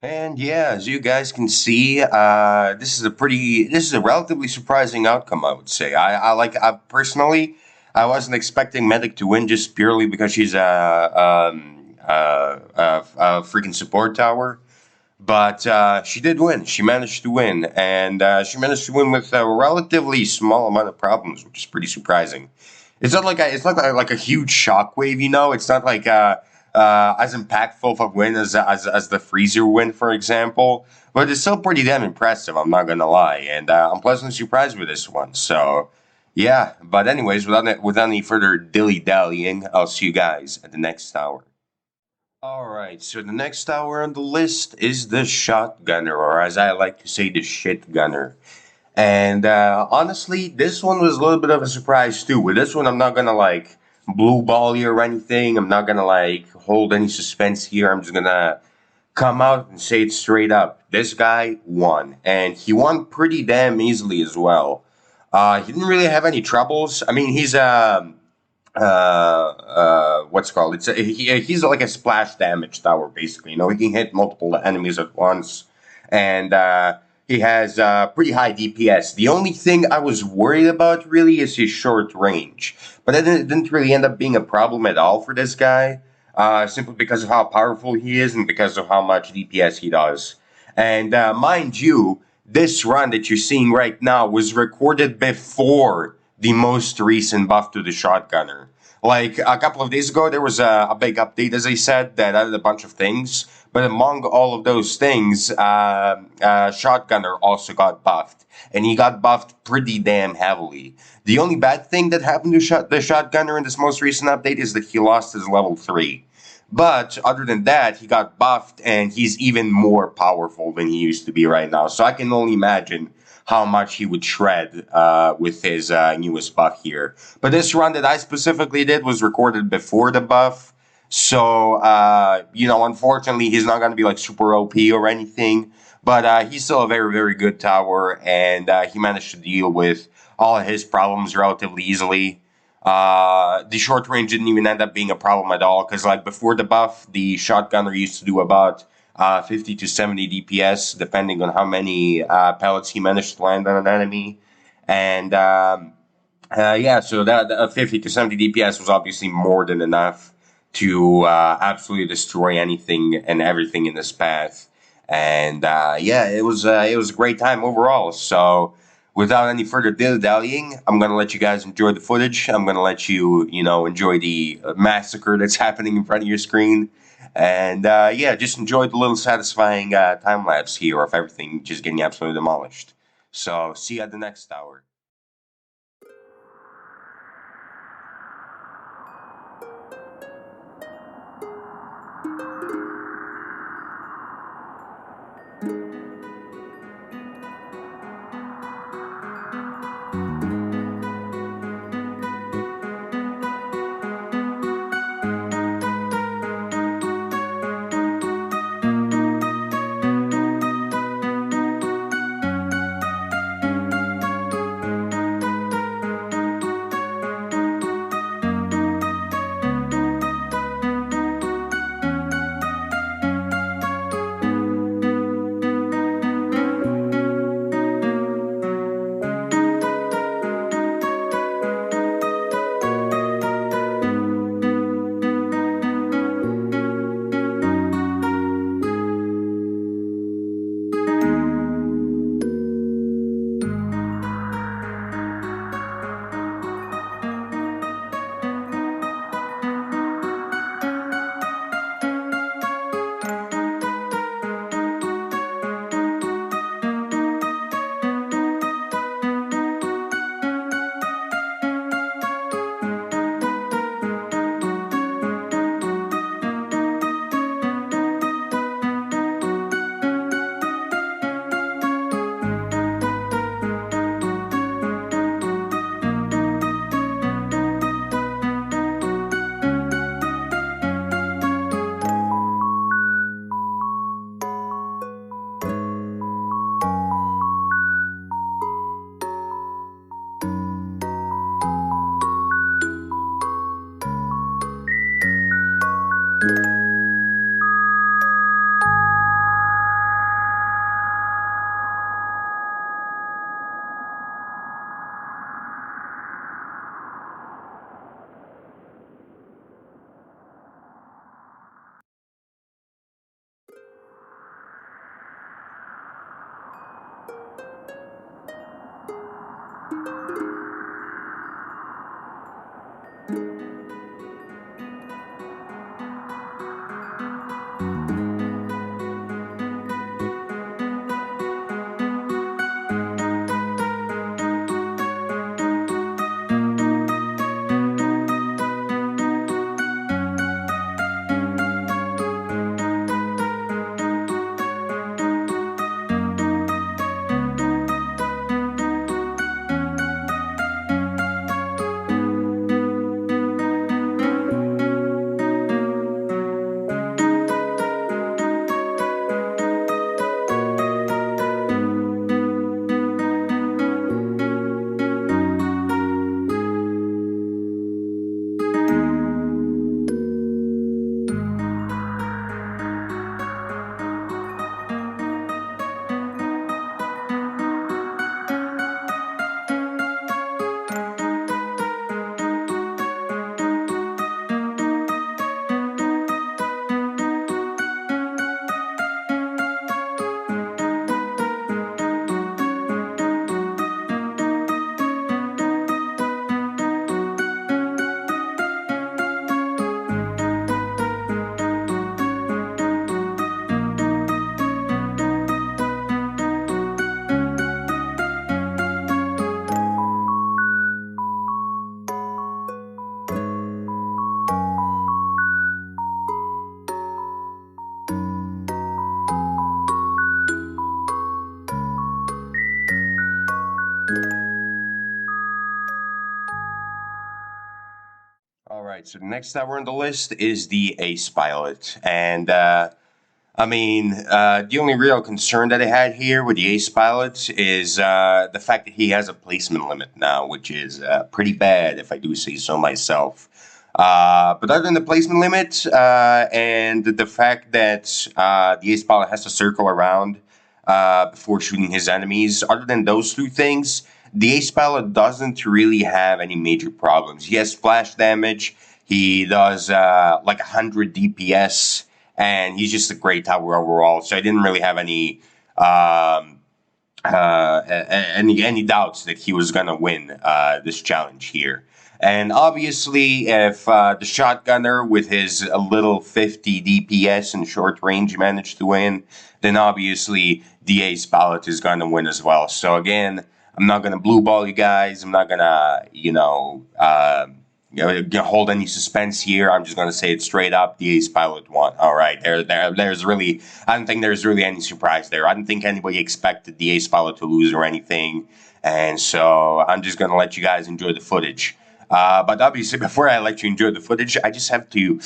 And yeah, as you guys can see, this is a relatively surprising outcome, I would say. I personally, I wasn't expecting Medic to win just purely because she's a freaking support tower. But she did win. She managed to win, and she managed to win with a relatively small amount of problems, which is pretty surprising. It's not like a huge shockwave, you know. It's not like as impactful of a win as the freezer win, for example. But it's still pretty damn impressive. I'm not gonna lie, and I'm pleasantly surprised with this one. So yeah. But anyways, without any further dilly dallying, I'll see you guys at the next hour. Alright, so the next tower on the list is the shotgunner, or as I like to say, the shit gunner. And honestly, this one was a little bit of a surprise too. With this one, I'm not gonna like blue ball you or anything. I'm not gonna like hold any suspense here. I'm just gonna come out and say it straight up. This guy won, and he won pretty damn easily as well. He didn't really have any troubles. I mean, what's it called? He's like a splash damage tower, basically. You know, he can hit multiple enemies at once, and he has pretty high DPS. The only thing I was worried about really is his short range, but it didn't really end up being a problem at all for this guy. Simply because of how powerful he is and because of how much DPS he does. And mind you, this run that you're seeing right now was recorded before the most recent buff to the shotgunner. Like a couple of days ago, there was a big update, as I said, that added a bunch of things. But among all of those things, Shotgunner also got buffed. And he got buffed pretty damn heavily. The only bad thing that happened to the Shotgunner in this most recent update is that he lost his level 3. But other than that, he got buffed and he's even more powerful than he used to be right now. So I can only imagine how much he would shred with his newest buff here. But this run that I specifically did was recorded before the buff. So, unfortunately, he's not going to be like super OP or anything. But he's still a very, very good tower, and he managed to deal with all of his problems relatively easily. The short range didn't even end up being a problem at all, because like before the buff, the shotgunner used to do about 50 to 70 DPS, depending on how many pellets he managed to land on an enemy. And yeah, so that 50 to 70 DPS was obviously more than enough to absolutely destroy anything and everything in this path. And yeah, it was a great time overall. So without any further dilly-dallying, I'm gonna let you guys enjoy the footage. I'm gonna let you, enjoy the massacre that's happening in front of your screen. And yeah, just enjoy the little satisfying time lapse here of everything just getting absolutely demolished. So see you at the next tower. All right, so the next tower on the list is the Ace Pilot. And the only real concern that I had here with the Ace Pilot is the fact that he has a placement limit now, which is pretty bad, if I do say so myself. But other than the placement limit and the fact that the Ace Pilot has to circle around before shooting his enemies, other than those two things, the Ace Pilot doesn't really have any major problems. He has splash damage. He does like 100 DPS, and he's just a great tower overall. So I didn't really have any doubts that he was gonna win this challenge here. And obviously, if the shotgunner with his little 50 DPS and short range managed to win, then obviously the Ace Pilot is gonna win as well. So again, I'm not gonna blue ball you guys. I'm not gonna, hold any suspense here. I'm just gonna say it straight up. The Ace Pilot won. All right, there's really, I don't think there's really any surprise there. I don't think anybody expected the Ace Pilot to lose or anything, and so I'm just gonna let you guys enjoy the footage. But obviously, before I let you enjoy the footage, I just have to,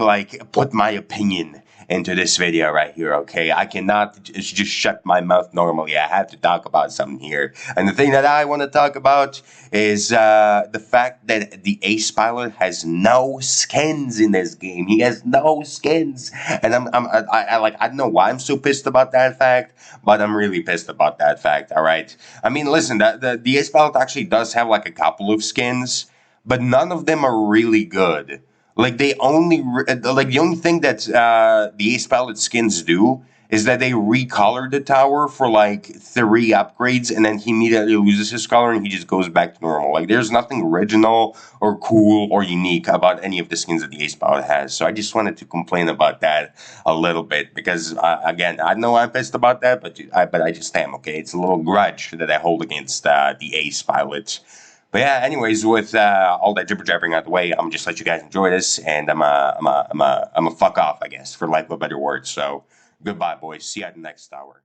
like put my opinion into this video right here, okay? I cannot just shut my mouth normally. I have to talk about something here. And the thing that I want to talk about is the fact that the Ace Pilot has no skins in this game. He has no skins. And I don't know why I'm so pissed about that fact, but I'm really pissed about that fact, all right? I mean, listen, the Ace Pilot actually does have like a couple of skins, but none of them are really good. Like the only thing that the Ace Pilot skins do is that they recolor the tower for like 3 upgrades, and then he immediately loses his color and he just goes back to normal. Like there's nothing original or cool or unique about any of the skins that the Ace Pilot has. So I just wanted to complain about that a little bit because again, I know I'm pissed about that, but I just am. Okay, it's a little grudge that I hold against the Ace Pilot. But yeah, anyways, with all that jibber jabbering out the way, I'm just let you guys enjoy this, and I'm a fuck off, I guess, for lack of a better word. So goodbye, boys. See you at the next hour.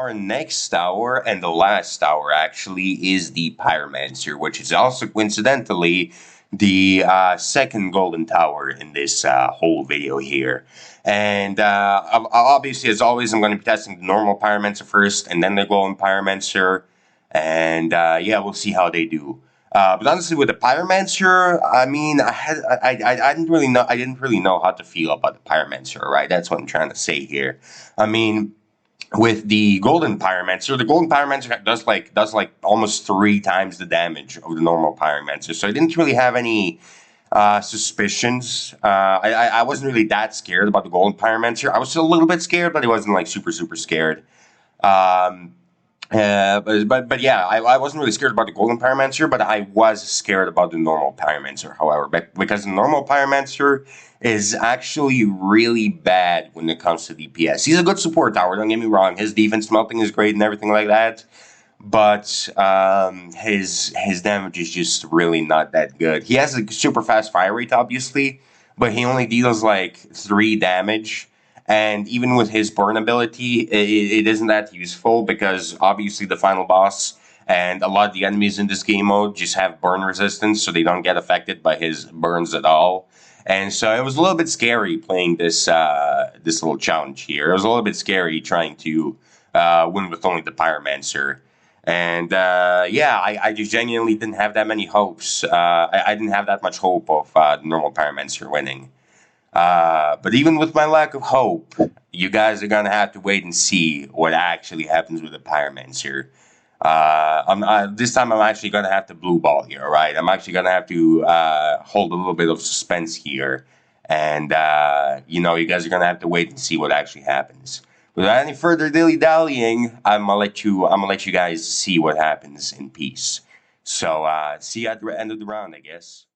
our next tower, and the last tower actually, is the Pyromancer, which is also coincidentally the second golden tower in this whole video here. And obviously, as always, I'm going to be testing the normal Pyromancer first, and then the golden Pyromancer. And yeah, we'll see how they do. But honestly, with the Pyromancer, I mean, I didn't really know. I didn't really know how to feel about the Pyromancer. Right, that's what I'm trying to say here. I mean, with the golden Pyromancer, the golden Pyromancer does like almost 3 times the damage of the normal Pyromancer. So I didn't really have any suspicions. I wasn't really that scared about the golden Pyromancer. I was a little bit scared, but I wasn't like super scared. Um, but yeah, I wasn't really scared about the golden Pyromancer, but I was scared about the normal Pyromancer, however, because the normal Pyromancer is actually really bad when it comes to DPS. He's a good support tower, don't get me wrong. His defense melting is great and everything like that, but his damage is just really not that good. He has a super fast fire rate, obviously, but he only deals like 3 damage. And even with his burn ability, it isn't that useful because obviously the final boss and a lot of the enemies in this game mode just have burn resistance, so they don't get affected by his burns at all. And so it was a little bit scary playing this this little challenge here. It was a little bit scary trying to win with only the Pyromancer. And yeah, I just genuinely didn't have that many hopes. I didn't have that much hope of the normal Pyromancer winning. But even with my lack of hope, you guys are gonna have to wait and see what actually happens with the Pyromancer. This time I'm actually gonna have to blue ball here, alright? I'm actually gonna have to hold a little bit of suspense here, and you know, you guys are gonna have to wait and see what actually happens. Without any further dilly dallying, I'm gonna let you guys see what happens in peace. So see you at the end of the round, I guess.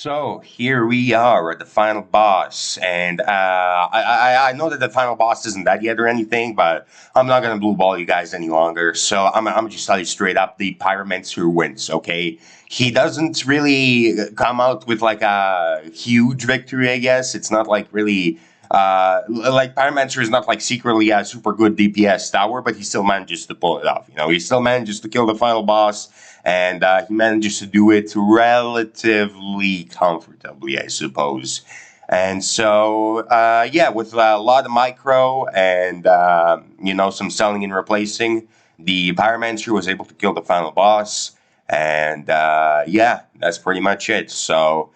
So here we are at the final boss, and I know that the final boss isn't that yet or anything, but I'm not gonna blue ball you guys any longer. So I'm just tell you straight up, the Pyromancer wins. Okay, he doesn't really come out with like a huge victory. I guess it's not like really. Like Pyromancer is not like secretly a super good DPS tower, but he still manages to pull it off. You know, he still manages to kill the final boss, and he manages to do it relatively comfortably, I suppose. And so, yeah, with a lot of micro and some selling and replacing, the Pyromancer was able to kill the final boss. And yeah, that's pretty much it. So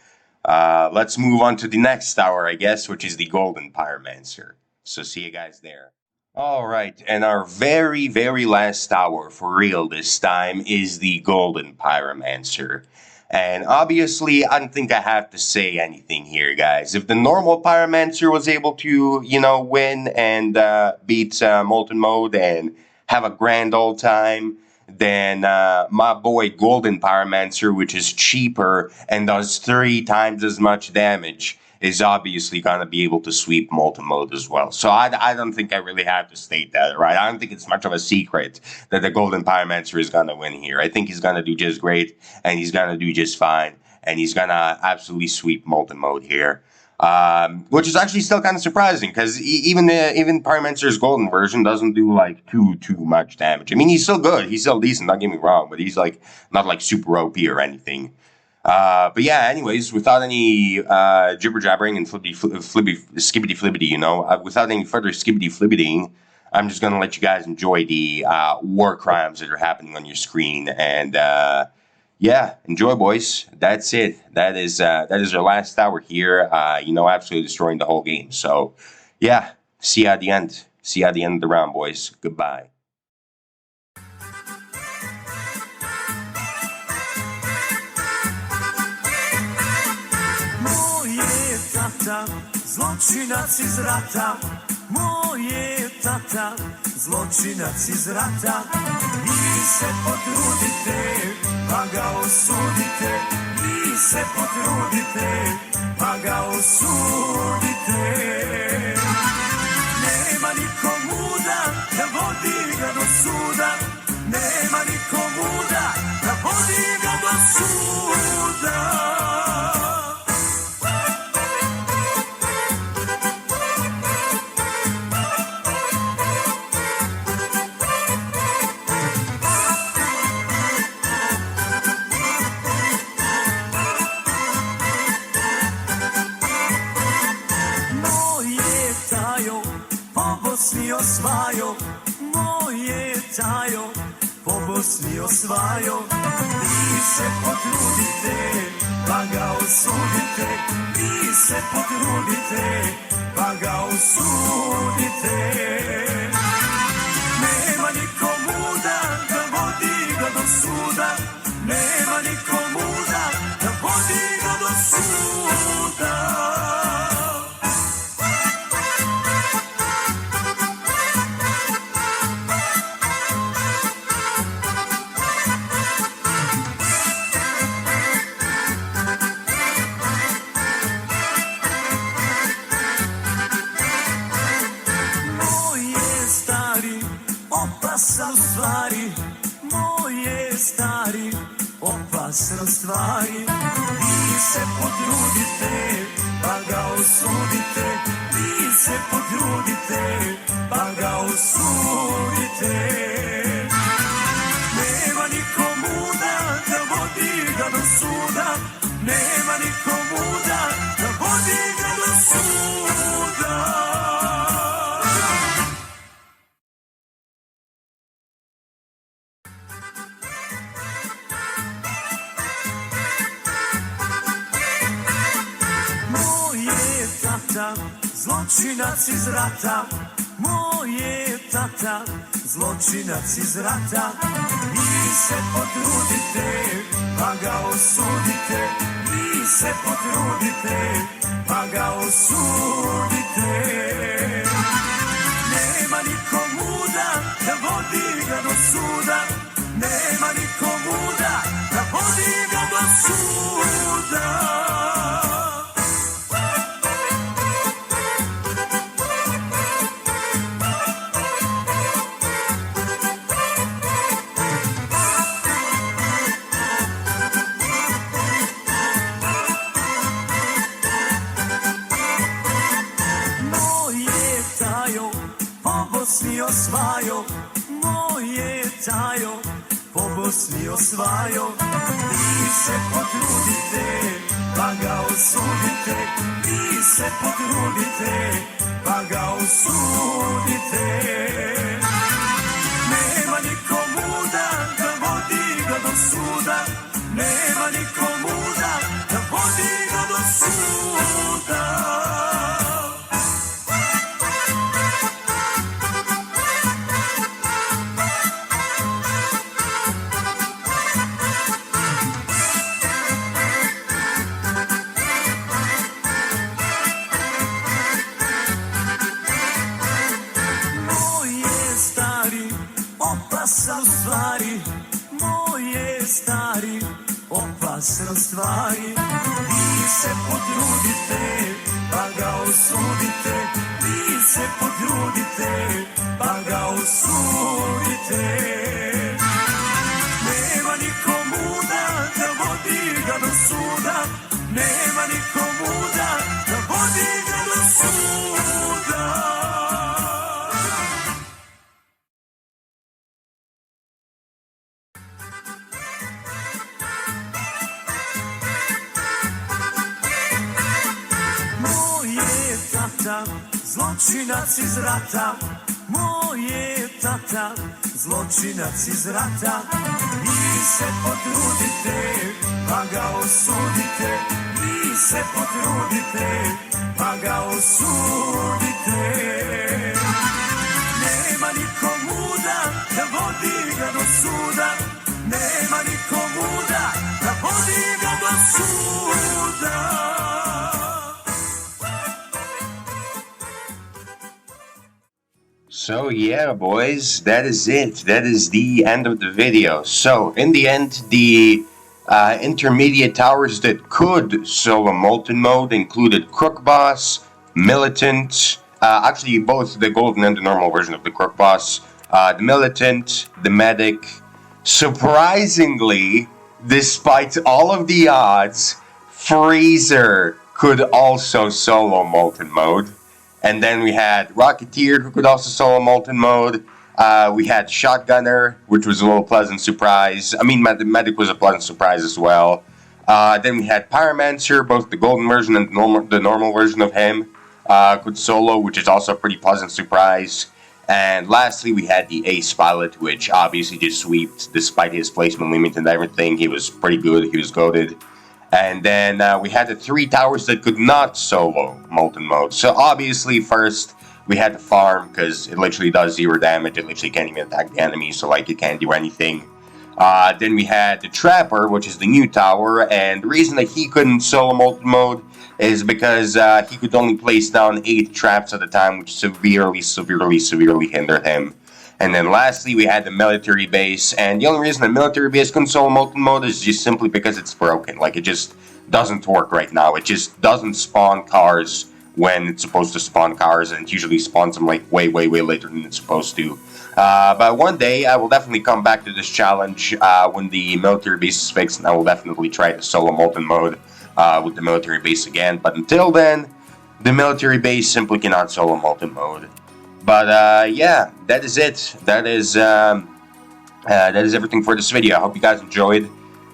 let's move on to the next tower, I guess, which is the Golden Pyromancer. So see you guys there. All right, and our very, very last tower for real this time is the Golden Pyromancer. And obviously, I don't think I have to say anything here, guys. If the normal Pyromancer was able to, win and beat Molten Mode and have a grand old time, then my boy Golden Pyromancer, which is cheaper and does 3 times as much damage, is obviously going to be able to sweep Molten Mode as well. So I don't think I really have to state that, right? I don't think it's much of a secret that the Golden Pyromancer is going to win here. I think he's going to do just great, and he's going to do just fine, and he's going to absolutely sweep Molten Mode here. Which is actually still kind of surprising, because even Pyromancer's Golden version doesn't do like too much damage. I mean, he's still good, he's still decent, don't get me wrong, but he's like not like super OP or anything. But yeah, anyways, without any jibber jabbering and skibbity flibbity, without any further skibbity flibbitying, I'm just gonna let you guys enjoy the war crimes that are happening on your screen, and yeah, enjoy, boys. That's it. That is our last hour here. Absolutely destroying the whole game. So yeah, see you at the end. See you at the end of the round, boys. Goodbye. Tata, zločinac iz rata, moj je tata, zločinac iz rata. Vi se potrudite, pa ga osudite, vi se potrudite, pa ga osudite. Nema niko muda da vodi ga do suda, nema niko muda da vodi ga do suda. Osvajo, moje tajo, po Bosni osvajo. Vi se potrudite, pa ga osudite, vi se potrudite, pa ga osudite. Nema niko muda da vodi ga do suda, nema niko muda da vodi ga do suda. Opasan stvari, moje stari, opasan stvari. Vi se potrudite, pa ga osudite, vi se potrudite, pa ga osudite. Nema niko muda da vodi ga do suda, nema niko muda da vodi ga do suda. Zločinac iz rata, moj tata, zločinac iz rata. Vi se potrudite, pa ga osudite, vi se potrudite, pa ga osudite. Nema niko muda da vodi ga do suda, nema niko muda da vodi ga do suda. Bosni osvajo, moje tajo, po Bosni osvajo. Vi se potrudite, pa ga osudite, vi se potrudite, pa ga osudite. Nema niko muda da vodi ga do suda, nema niko muda da vodi ga do suda. Opasno stvari, moje stari, opasno stvari. Vi se potrudite, pa ga osudite, vi se potrudite, pa ga osudite. Nema niko muda da vodi ga do suda, nema niko muda da vodi ga do suda. Zločinac iz rata, moje tata, zločinac iz rata. Vi se potrudite, pa ga osudite, vi se potrudite, pa ga osudite. Nema niko muda da vodi ga do suda, nema niko muda da vodi ga do suda. So yeah, boys, that is it. That is the end of the video. So in the end, the intermediate towers that could solo Molten mode included Crook Boss, Militant, actually both the golden and the normal version of the Crook Boss, the Militant, the Medic. Surprisingly, despite all of the odds, Freezer could also solo Molten mode. And then we had Rocketeer, who could also solo Molten mode. We had Shotgunner, which was a little pleasant surprise. I mean, Medic was a pleasant surprise as well. Then we had Pyromancer, both the golden version and the normal version of him could solo, which is also a pretty pleasant surprise. And lastly, we had the Ace Pilot, which obviously just sweeped despite his placement limit and everything. He was pretty good. He was goated. And then we had the 3 towers that could not solo Molten mode. So obviously first we had the farm, because it literally does 0 damage. It literally can't even attack the enemy, so like it can't do anything. Then we had the Trapper, which is the new tower, and the reason that he couldn't solo Molten mode is because he could only place down 8 traps at a time, which severely hindered him. And then lastly, we had the military base, and the only reason the military base couldn't solo Molten mode is just simply because it's broken. Like, it just doesn't work right now. It just doesn't spawn cars when it's supposed to spawn cars, and it usually spawns them, like, way later than it's supposed to. But one day, I will definitely come back to this challenge when the military base is fixed, and I will definitely try to solo Molten mode with the military base again. But until then, the military base simply cannot solo Molten mode. But yeah, that is it. That is everything for this video. I hope you guys enjoyed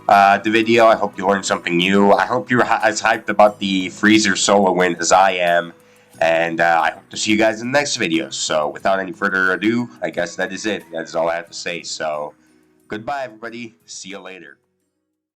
the video. I hope you learned something new. I hope you're as hyped about the Freezer solo win as I am. And I hope to see you guys in the next video. So without any further ado, I guess that is it. That is all I have to say. So goodbye, everybody. See you later.